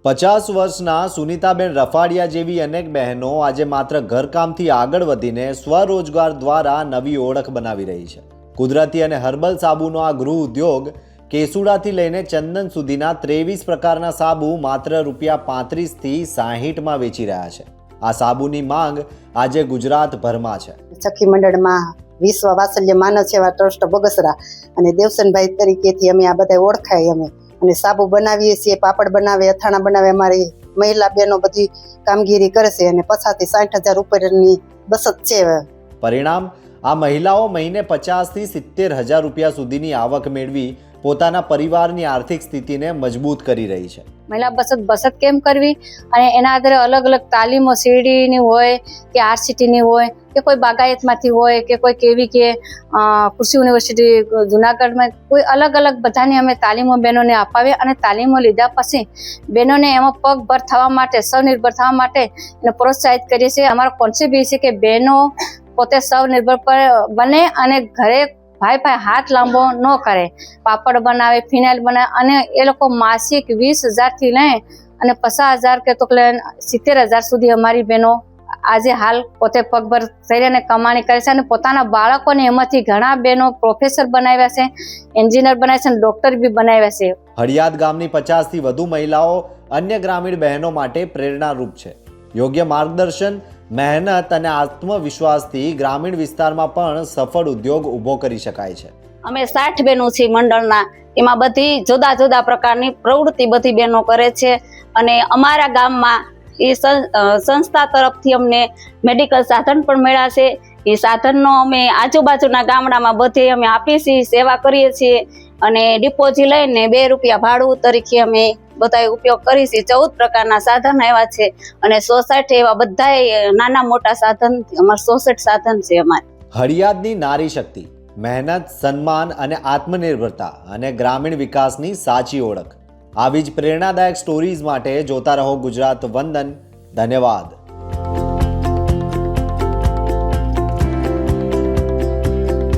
50 વર્ષના સુનીતાબેન રફાડિયા જેવી અનેક બહેનો આજે માત્ર ઘરકામથી આગળ વધીને સ્વરોજગાર દ્વારા નવી ઓળખ બનાવી રહી છે। કુદરતી અને હર્બલ સાબુનો આ ગૃહ ઉદ્યોગ કેસુડાથી લઈને ચંદન સુધીના 23 પ્રકારના સાબુ માત્ર ₹35 થી 60માં વેચી રહ્યા છે। આ સાબુની માંગ આજે ગુજરાતભરમાં છે। સખી મંડળમાં વિશ્વ વાત્સલ્ય માનવ સેવા ટ્રસ્ટ બગસરા અને દેવસનભાઈ તરીકેથી અમે આ બધા ઓળખાય અને સાબુ બનાવીએ છીએ, પાપડ બનાવે, અથાણા બનાવે, અમારી મહિલા બહેનો બધી કામગીરી કરે છે અને 50,000 થી 60,000 ઉપરની બચત છે। પરિણામ, આ મહિલાઓ મહિને 50,000 થી 70,000 રૂપિયા સુધીની આવક મેળવી પોતાના પરિવારની આર્થિક સ્થિતિને મજબૂત કરી રહી છે। મહિલા બચત કેમ કરવી અને એના આધારે અલગ અલગ તાલીમો શેરડીની હોય કે આરસીટીની હોય કે કોઈ બાગાયતમાંથી હોય કે કોઈ કેવી કે કૃષિ યુનિવર્સિટી જુનાગઢમાં કોઈ અલગ અલગ બધાની અમે તાલીમો બહેનોને અપાવી અને તાલીમો લીધા પછી બહેનોને એમાં પગભર થવા માટે, સ્વનિર્ભર થવા માટે એને પ્રોત્સાહિત કરીએ છીએ। અમારો કોન્સેપ્ટ એ છે કે બહેનો પોતે સ્વનિર્ભર બને અને ઘરે ભાઈ હાથ લાંબો ન કરે, પાપડ બનાવે, ફિનાઇલ બનાવે અને એ લોકો માસિક 20,000 થી લઈ અને 50,000 કે તો 70,000 સુધી અમારી બહેનો આજે હાલ પોતે પગભર થઈ અને કમાણી કરે છે અને પોતાના બાળકોને એમાંથી ઘણા બહેનો પ્રોફેસર બનાવ્યા છે, એન્જિનિયર બનાવ્યા છે અને ડોક્ટર બી બનાવ્યા છે। હળિયાદ ગામની 50 થી વધુ મહિલાઓ અન્ય ગ્રામીણ બહેનો માટે પ્રેરણારૂપ છે। યોગ્ય માર્ગદર્શન, મહેનત અને આત્મવિશ્વાસથી ગ્રામીણ વિસ્તારમાં પણ સફળ ઉદ્યોગ ઊભો કરી શકાય છે। અમે 60 બહેનો છીએ મંડળના, એમાં બધી જુદા જુદા પ્રકારની પ્રવૃત્તિ બધી બહેનો કરે છે અને અમારા ગામમાં એ સંસ્થા તરફથી અમને મેડિકલ સાધન પણ મળ્યા છે। એ સાધનનો અમે આજુબાજુના ગામડામાં બધે અમે આપીએ છીએ, સેવા કરીએ છીએ અને ડિપોઝિટ લઈને ₹2 ભાડું તરીકે અમે બધા ઉપયોગ કરીએ છીએ। 14 પ્રકારના સાધન આવ્યા છે અને 60 એવા બધા નાના મોટા સાધન, અમારે 66 સાધન છે અમારે। હળિયાદની નારી શક્તિ, મહેનત, સન્માન અને આત્મનિર્ભરતા અને ગ્રામીણ વિકાસની સાચી ઓળખ। આવી જ પ્રેરણાદાયક સ્ટોરીઝ માટે જોતા રહો ગુજરાત વંદન। ધન્યવાદ।